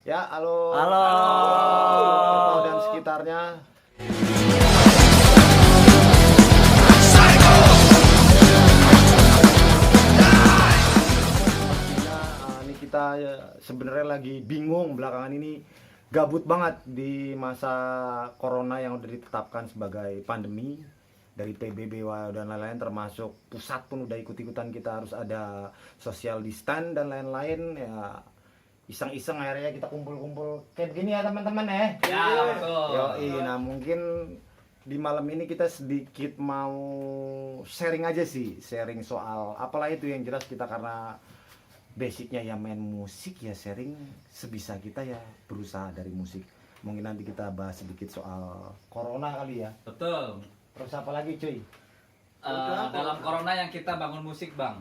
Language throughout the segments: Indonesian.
Ya, halo. Halo. Halo. Dan sekitarnya. Ini kita sebenarnya lagi bingung belakangan ini, gabut banget di masa corona yang udah ditetapkan sebagai pandemi dari PBB dan lain-lain, termasuk pusat pun udah ikut-ikutan, kita harus ada social distance dan lain-lain ya. Iseng-iseng akhirnya kita kumpul-kumpul kayak begini ya teman-teman ya. Ya, betul. Yoi, nah mungkin di malam ini kita sedikit mau sharing aja sih, sharing soal apalah itu yang jelas kita karena basicnya ya main musik ya, sharing sebisa kita ya, berusaha dari musik. Mungkin nanti kita bahas sedikit soal corona kali ya. Betul. Terus apa lagi cuy? Dalam corona yang kita bangun musik, Bang.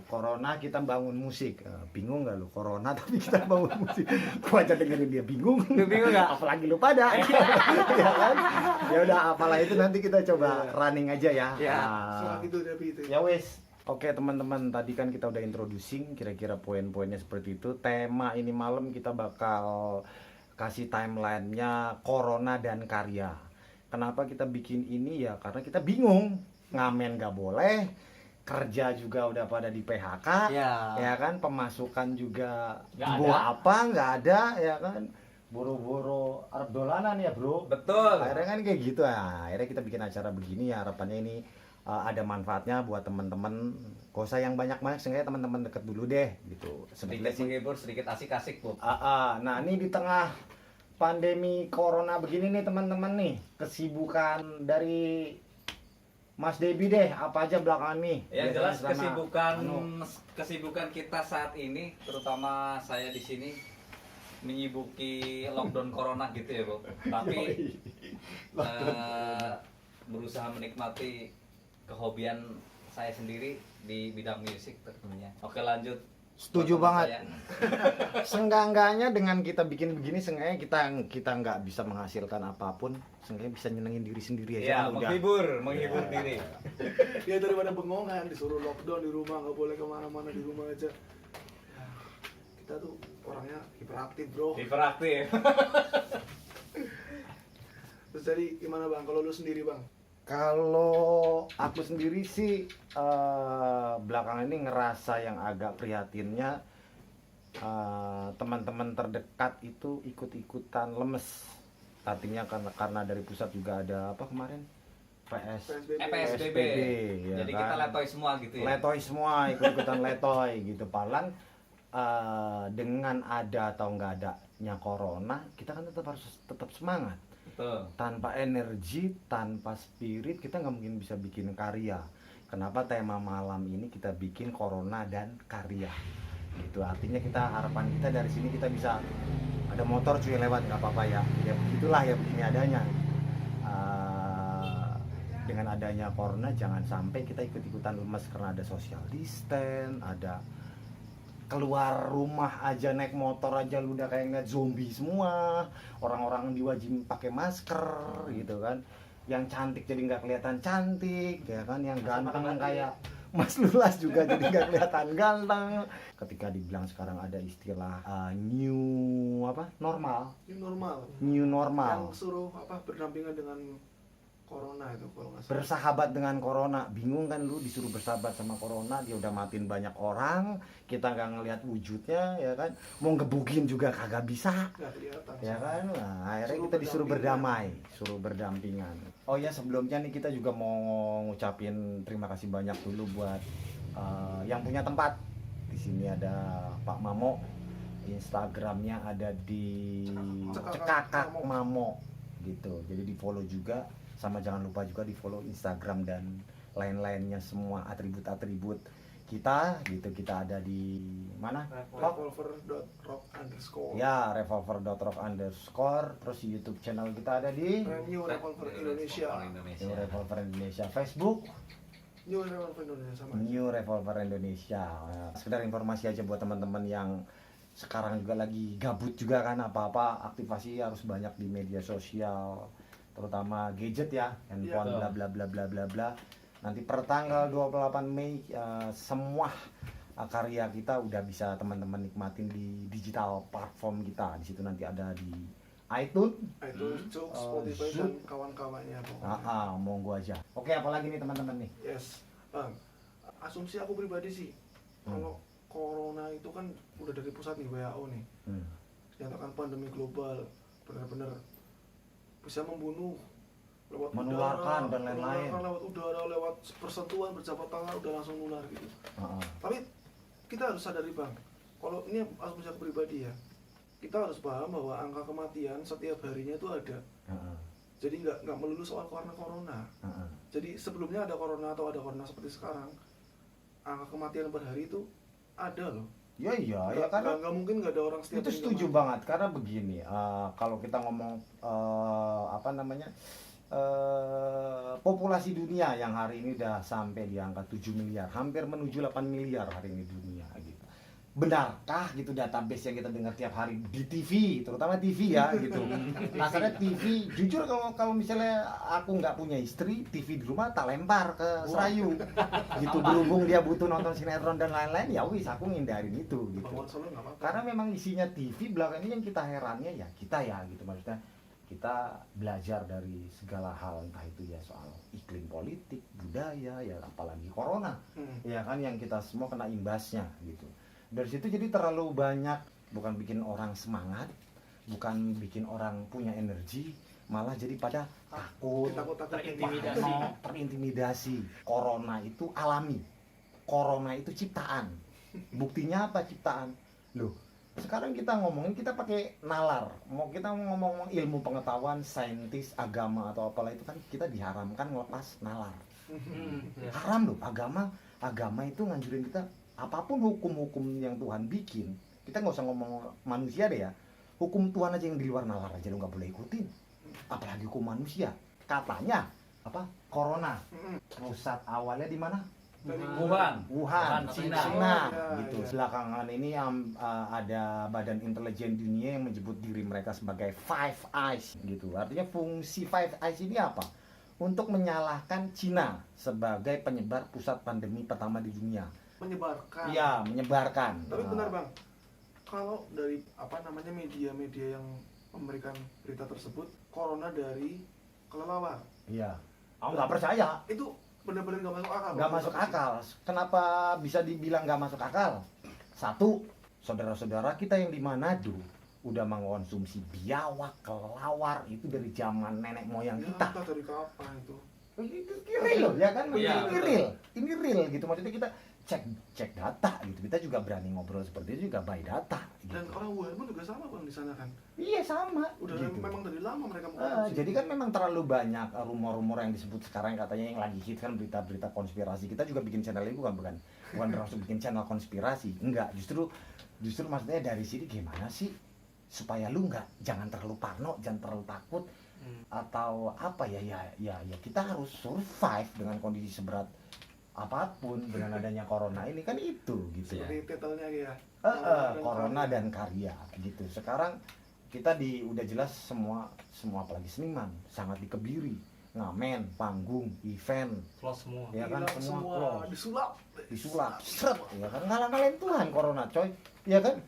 Corona kita bangun musik. Bingung gak lu? Corona tapi kita bangun musik. Gua aja dengerin dia bingung. Lu bingung gak? Apalagi lu pada. Ya kan? Ya udah, apalah itu nanti kita coba running aja ya. Ya wes. Oke teman-teman, tadi kan kita udah introducing kira-kira poin-poinnya seperti itu. Tema ini malam kita bakal kasih timelinenya corona dan karya. Kenapa kita bikin ini ya? Karena kita bingung. Ngamen gak boleh, kerja juga udah pada di PHK, ya kan, pemasukan juga buat apa nggak ada, ya kan, buru-buru Arab dolanan ya bro. Betul. Akhirnya kan kayak gitu ya. Akhirnya kita bikin acara begini ya, harapannya ini ada manfaatnya buat teman-teman. Gak usah yang banyak-banyak, sehingga teman-teman deket dulu deh gitu. Sedikit menghibur, sedikit asik-asik, Bu. Nah ini di tengah pandemi corona begini nih teman-teman nih, kesibukan dari Mas Debi deh, apa aja belakangan nih? Yang jelas kesibukan kita saat ini, terutama saya di sini menyibuki lockdown corona gitu ya, Bu. Tapi berusaha menikmati kehobian saya sendiri di bidang musik tentunya. Oke, lanjut. Setuju banget. Seenggak-enggaknya dengan kita bikin begini, seenggaknya kita nggak bisa menghasilkan apapun, seenggaknya bisa nyenengin diri sendiri aja. Ya, kan menghibur diri. Ya daripada bengongan disuruh lockdown di rumah, nggak boleh kemana-mana, di rumah aja. Ya, kita tuh orangnya hiperaktif bro. Hiperaktif. Terus jadi gimana bang? Kalau lu sendiri bang? Kalau aku sendiri sih belakangan ini ngerasa yang agak prihatinnya, teman-teman terdekat itu ikut-ikutan lemes. Artinya karena dari pusat juga ada apa kemarin? PSBB. Ya Jadi kan? kita letoy semua gitu ya. Letoy semua, ikut-ikutan letoy gitu. Palang dengan ada atau nggak adanya corona, kita kan tetap semangat. Betul. Tanpa energi, tanpa spirit, kita nggak mungkin bisa bikin karya. Kenapa tema malam ini kita bikin corona dan karya? Itu artinya harapan kita dari sini kita bisa ada motor cuy lewat nggak apa-apa ya. Ya begitulah ya, begini adanya. Dengan adanya corona jangan sampai kita ikut-ikutan lemes karena ada social distance, ada keluar rumah aja naik motor aja lu udah kayak ngeliat zombie semua, orang-orang diwajib pakai masker gitu kan, yang cantik jadi nggak kelihatan cantik ya kan, yang ganteng kayak Mas Lulas juga jadi nggak kelihatan ganteng. Ketika dibilang sekarang ada istilah new normal Yang suruh berdampingan dengan corona itu kalau nggak salah. Bersahabat dengan corona. Bingung kan lu disuruh bersahabat sama corona, dia udah matiin banyak orang, kita nggak ngelihat wujudnya ya kan, mau ngebukin juga kagak bisa ya kan. Nah, akhirnya kita disuruh berdamai, suruh berdampingan. Oh ya, sebelumnya nih kita juga mau ngucapin terima kasih banyak dulu buat yang punya tempat. Di sini ada Pak Mamo, Instagramnya ada di Cekakak Mamo gitu, jadi di follow juga. Sama jangan lupa juga di follow Instagram dan lain-lainnya, semua atribut-atribut kita gitu. Kita ada di mana? Revolver.rock_. Ya, revolver.rock_. Terus di YouTube channel kita ada di New Revolver Indonesia. New Revolver Indonesia. Facebook New Revolver Indonesia sama. New Revolver Indonesia. Nah, sekedar informasi aja buat teman-teman yang sekarang juga lagi gabut juga kan, apa-apa aktivasi harus banyak di media sosial, terutama gadget ya, handphone bla bla bla bla bla bla. Nanti per tanggal 28 Mei semua karya kita udah bisa teman-teman nikmatin di digital platform kita. Di situ nanti ada di iTunes, Itu Joox, Spotify dan Zoom. kawan-kawannya pokoknya. Monggo aja. Oke, apalagi nih teman-teman nih? Yes, Bang. Asumsi aku pribadi sih, kalau corona itu kan udah dari pusat nih, WHO nih, dinyatakan pandemi global, benar-benar bisa membunuh lewat Menularkan udara, dan lain-lain. menularkan lewat udara, lewat persentuhan, berjabat tangan udah langsung nular gitu. Tapi kita harus sadari Bang, kalau ini asumsi aku pribadi ya, kita harus paham bahwa angka kematian setiap harinya itu ada. Jadi nggak melulu soal karena corona. Jadi sebelumnya ada corona atau ada corona seperti sekarang, angka kematian per hari itu ada loh. Ya karena Nggak mungkin nggak ada orang setiap itu hari setuju mati. banget karena begini, kalau kita ngomong populasi dunia yang hari ini udah sampai di angka 7 miliar, hampir menuju 8 miliar hari ini dunia gitu. Benarkah gitu database yang kita dengar tiap hari di TV, terutama TV ya gitu. Kasarnya TV, jujur kalau misalnya aku nggak punya istri, TV di rumah tak lempar ke serayu. Gitu, berhubung dia butuh nonton sinetron dan lain-lain, ya wis aku ngindarin itu gitu. Bang Solo nggak apa-apa. Karena memang isinya TV, belakang ini yang kita herannya ya kita ya gitu, maksudnya kita belajar dari segala hal, entah itu ya soal iklim politik, budaya, ya apalagi corona, ya kan yang kita semua kena imbasnya gitu. Dari situ jadi terlalu banyak, bukan bikin orang semangat, bukan bikin orang punya energi, malah jadi pada takut, terintimidasi. Corona itu alami, corona itu ciptaan. Buktinya apa ciptaan? Loh, sekarang kita ngomongin, kita pakai nalar. Mau kita ngomong ilmu pengetahuan, saintis, agama atau apalah itu kan kita diharamkan ngelepas nalar. Haram loh, agama itu nganjurin kita apapun hukum-hukum yang Tuhan bikin. Kita nggak usah ngomong manusia deh ya. Hukum Tuhan aja yang di luar nalar aja lo nggak boleh ikutin. Apalagi hukum manusia. Katanya apa? Corona. Pusat awalnya di mana? Wuhan, Cina. Gitu. Belakangan ini ada Badan Intelijen Dunia yang menyebut diri mereka sebagai Five Eyes gitu. Artinya fungsi Five Eyes ini apa? Untuk menyalahkan Cina sebagai penyebar pusat pandemi pertama di dunia. Menyebarkan. Iya, menyebarkan. Tapi benar Bang, kalau dari media-media yang memberikan berita tersebut, corona dari kelelawar. Iya. Aku nggak percaya. Itu benar-benar nggak masuk akal. Nggak masuk akal. Kenapa bisa dibilang nggak masuk akal? Satu, saudara-saudara kita yang di Manado udah mengkonsumsi biawak, kelelawar itu dari zaman nenek moyang kita. Entah dari kapan itu. Ini real ya kan? Iya, Ini real gitu. Maksudnya kita cek data gitu. Kita juga berani ngobrol seperti itu juga by data. Gitu. Dan orang Wuhan pun juga sama Bang di sana kan. Iya sama. Udah gitu. memang dari lama mereka mengkonsumsi. Jadi kan memang terlalu banyak rumor-rumor yang disebut sekarang katanya yang lagi hit kan berita-berita konspirasi. Kita juga bikin channel ini bukan termasuk bikin channel konspirasi. Enggak, justru maksudnya dari sini gimana sih supaya lu jangan terlalu parno, jangan terlalu takut atau apa ya kita harus survive dengan kondisi seberat apapun dengan adanya corona ini kan itu gitu. Seperti titelnya ya. Corona dan karya gitu. Sekarang kita udah jelas semua apalagi seniman sangat dikebiri, ngamen, panggung, event, close semua. ya kan Hilang semua close, disulap. seret, ya kan ngalah-ngalahin Tuhan corona coy, ya kan.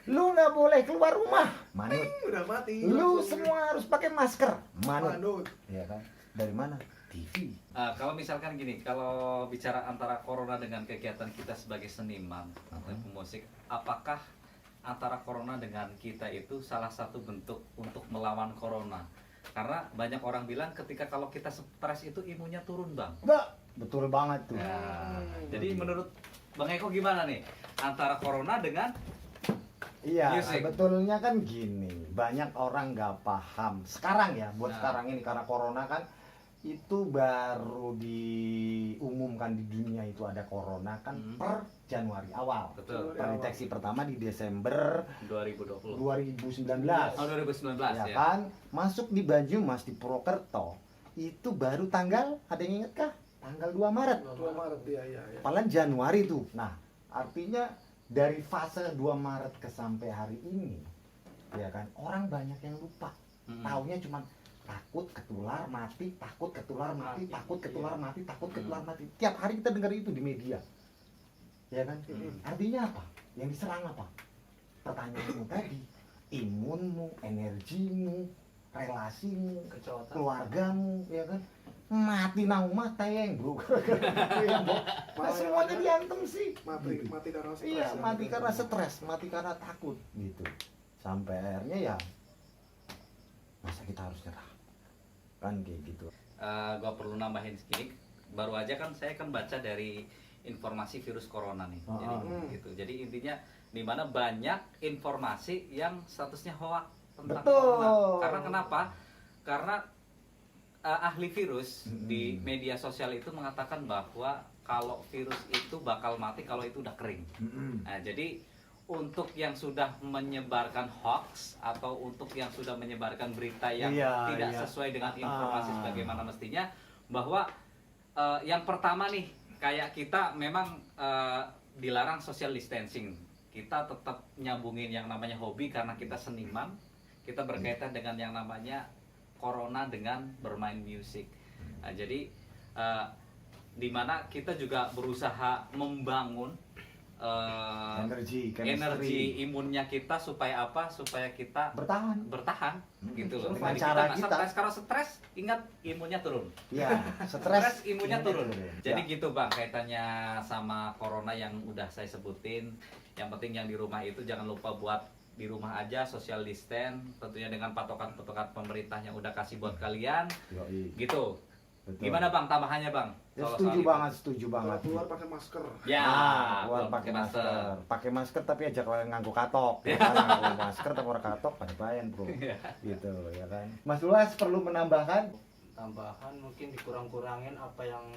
Lu nggak boleh keluar rumah, manut. Udah mati. Lu langsung. semua harus pakai masker, manut. Manut. Ya kan. Dari mana? TV. Kalau misalkan gini, kalau bicara antara corona dengan kegiatan kita sebagai seniman atau pemusik, apakah antara corona dengan kita itu salah satu bentuk untuk melawan corona? Karena banyak orang bilang ketika kalau kita stres itu imunnya turun, Bang. Mbak, betul banget tuh. Jadi menurut Bang Eko gimana nih antara corona dengan Iya, music? sebetulnya kan gini, banyak orang nggak paham. Sekarang ya, buat Nah. sekarang ini karena corona kan itu baru diumumkan di dunia itu ada corona kan per Januari awal. betul Pendeteksi pertama di Desember 2020? 2019. Oh, 2019 Ya ya. kan, masuk di Banyumas di Purwokerto itu baru tanggal, ada yang inget kah? Tanggal 2 Maret. 2 Maret ya. Padahal Januari tuh. Nah, artinya dari fase 2 Maret ke sampai hari ini, ya kan, orang banyak yang lupa. Taunya cuma takut ketular mati, takut ketular mati, takut ketular mati, takut ketular mati. Tiap hari kita dengar itu di media. ya kan? Artinya apa? Yang diserang apa? Pertanyaanmu tadi, imunmu, energimu, relasimu, keluargamu, ya kan? Mati nang mateng, bro. Ya, Bro. Nah, semuanya diantem sih. Mati karena stres. Iya, mati karena stres, mati karena takut gitu. Sampai akhirnya ya masa kita harus nyerah. Kan kayak gitu. Gua perlu nambahin sedikit. Baru aja kan saya kan baca dari informasi virus corona nih. Jadi gitu. Jadi intinya di mana banyak informasi yang statusnya hoax tentang Betul. corona. Karena kenapa? Karena ahli virus di media sosial itu mengatakan bahwa kalau virus itu bakal mati kalau itu udah kering. Nah, jadi untuk yang sudah menyebarkan hoax atau untuk yang sudah menyebarkan berita yang tidak sesuai dengan informasi sebagaimana mestinya, bahwa yang pertama nih, kayak kita memang dilarang social distancing. Kita tetap nyambungin yang namanya hobi karena kita seniman, kita berkaitan dengan yang namanya corona dengan bermain musik. Nah, jadi di mana kita juga berusaha membangun energi imunnya kita supaya apa? Supaya kita bertahan gitu loh. Dengan kita nggak stres. Kalau stres, ingat imunnya turun. Iya, stres imunnya turun. Jadi gitu Bang, kaitannya sama corona yang udah saya sebutin. Yang penting yang di rumah itu jangan lupa buat di rumah aja, social distance, tentunya dengan patokan-patokan pemerintah yang udah kasih buat kalian. Gitu. Betul. Gimana Bang tambahannya Bang? Ya, setuju banget. Keluar pakai masker. Ya, keluar pakai masker. Pakai masker tapi ajak nganggo katok. Ya kan, nganggo masker tapi ora katok pada bayan, Bro. Gitu, ya kan. Mas Ulas perlu menambahkan? Tambahan mungkin dikurang-kurangin apa yang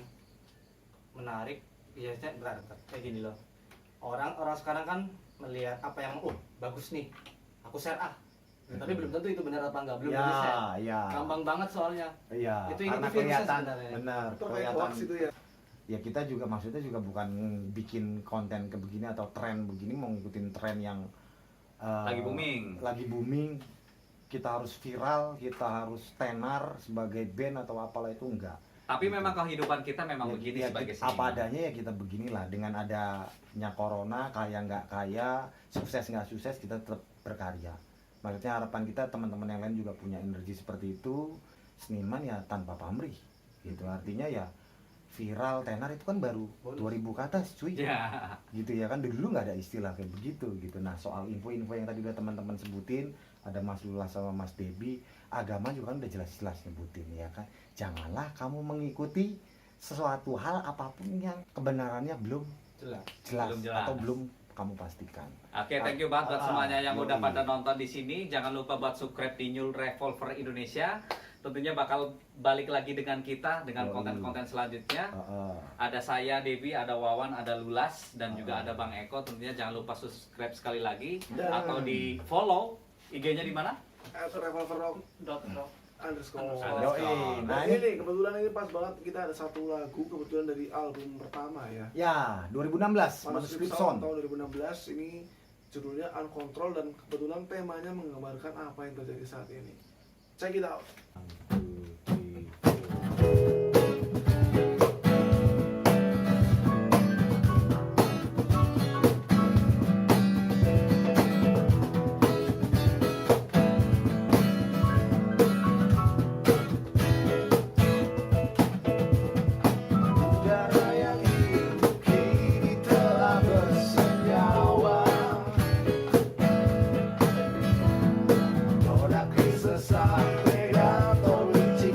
menarik. Biasanya berat kayak gini loh. Orang sekarang kan melihat apa yang bagus nih. Aku share tapi belum tentu itu benar apa enggak, belum share. Gampang banget soalnya. Iya. Itu karena kelihatan benar, kelihatan itu ya. Ya kita juga maksudnya juga bukan bikin konten ke begini atau tren begini mau ngikutin tren yang lagi booming. Kita harus viral, kita harus tenar sebagai band atau apalah itu enggak. Tapi memang kehidupan kita memang begini sebagai seniman. Apa adanya ya kita beginilah, dengan adanya corona, kaya nggak kaya, sukses nggak sukses, kita tetap berkarya. Maksudnya harapan kita teman-teman yang lain juga punya energi seperti itu. Seniman ya tanpa pamrih gitu. Artinya ya viral, tenar itu kan baru 2000 ke atas cuy. Gitu ya kan, dulu nggak ada istilah kayak begitu gitu. Nah soal info-info yang tadi udah teman-teman sebutin, ada Mas Lula sama Mas Debi, agama juga kan udah jelas-jelas nyebutin ya kan. Janganlah kamu mengikuti sesuatu hal apapun yang kebenarannya belum jelas. Atau belum kamu pastikan. Oke, thank you banget buat semuanya yang udah pada nonton di sini. Jangan lupa buat subscribe di New Revolver Indonesia. Tentunya bakal balik lagi dengan kita dengan konten-konten selanjutnya. Ada saya Debi, ada Wawan, ada Lulas, dan juga ada Bang Eko. Tentunya jangan lupa subscribe sekali lagi atau di follow IG-nya di mana? @revolverrock.rock_. Nah ini kebetulan ini pas banget, kita ada satu lagu kebetulan dari album pertama ya. Ya, 2016, Manuscript Song tahun 2016, ini judulnya Uncontrol dan kebetulan temanya menggambarkan apa yang terjadi saat ini. Check it out. Sampai atau licik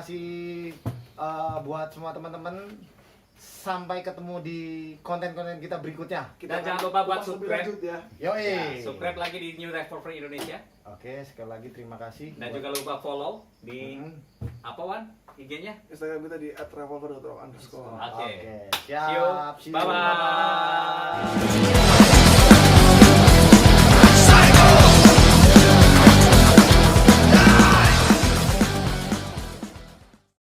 kasih buat semua teman-teman. Sampai ketemu di konten-konten kita berikutnya. Dan jangan lupa buat kupas lebih subscribe. lanjut ya. Yoi. Ya, subscribe lagi di New Life for Free Indonesia. Oke, sekali lagi terima kasih. Dan buat- juga lupa follow di Mhm. apa Wan? IG-nya? Instagram kita di @revolver.rock_. Oke. Oke, See you. siap. See you. Bye-bye.